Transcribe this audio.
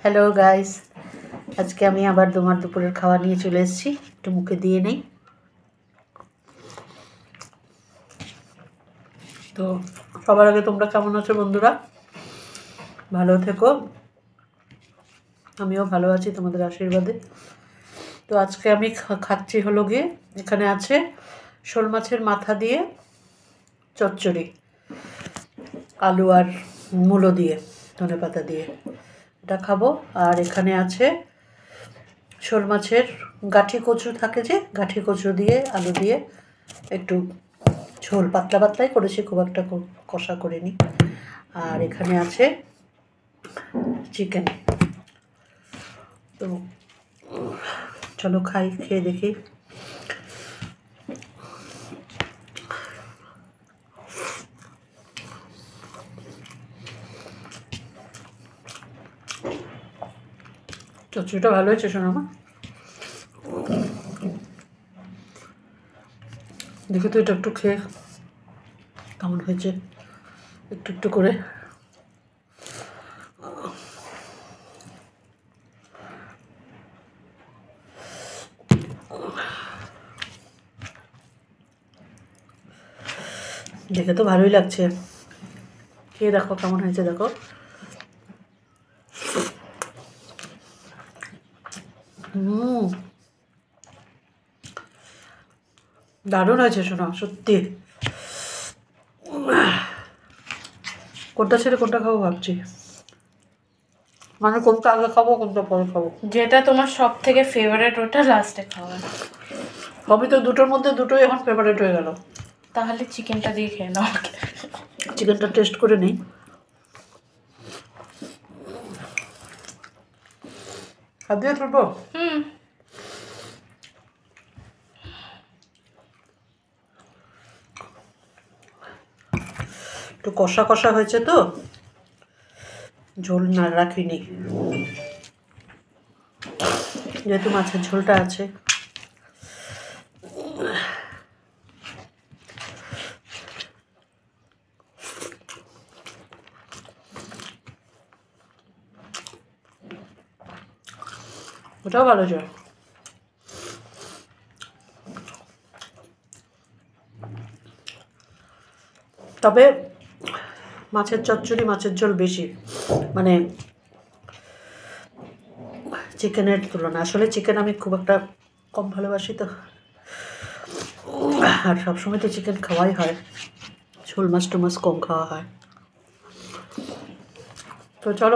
Hello guys, আজকে আমি আবার তোমার দুপুরের খাওয়া নিয়ে চলে এসেছি। একটু মুখে দিয়ে নেই। তো সবার আগে তোমরা কেমন আছো বন্ধুরা? ভালো থেকো, আমিও ভালো আছি তোমাদের আশীর্বাদে। তো আজকে আমি খাচ্ছি হলো গিয়ে, এখানে আছে শোল মাছের মাথা দিয়ে চচ্চড়ি, আলু আর মূলো দিয়ে, ধনেপাতা দিয়ে, এটা খাবো। আর এখানে আছে শোল মাছের গাঠি কচু থাকে, যে গাঠি কচু দিয়ে আলু দিয়ে একটু ঝোল পাতলা পাতলাই করেছি, খুব একটা কষা করিনি। আর এখানে আছে চিকেন। তো চলো খাই, খেয়ে দেখি। চচ্চড়িটা ভালো হয়েছে শোনো মা, দেখি তো এটা একটু খেয়ে কেমন হয়েছে, একটু একটু করে। দেখে তো ভালোই লাগছে, খেয়ে দেখো কেমন হয়েছে, দেখো। দারুণ হয়েছে শোনো, সত্যি। কোনটা ছেড়ে কোনটা খাবো ভাবছি, মানে কোনটা আগে খাবো কোনটা পরে খাবো। যেটা তোমার সব থেকে ফেভারিট ওটা লাস্টে খাওয়া। আমি তো দুটোর মধ্যে দুটোই এখন ফেভারিট হয়ে গেল। তাহলে চিকেনটা দিয়ে খেয়ে নাও। চিকেনটা টেস্ট করে নিই। হাত দিয়ে তুলবো? একটু কষা কষা হয়েছে তো, ঝোল না রাখিনি, যেহেতু মাছের ঝোলটা আছে। ওটাও ভালো ঝোল। তবে মাছের চচ্চড়ি, মাছের ঝোল বেশি, মানে চিকেনের তুলনা। আসলে চিকেন আমি খুব একটা কম ভালোবাসি তো, আর সবসময় তো চিকেন খাওয়াই হয়, ঝোল মাছ টো মাছ কম খাওয়া হয়। তো চলো।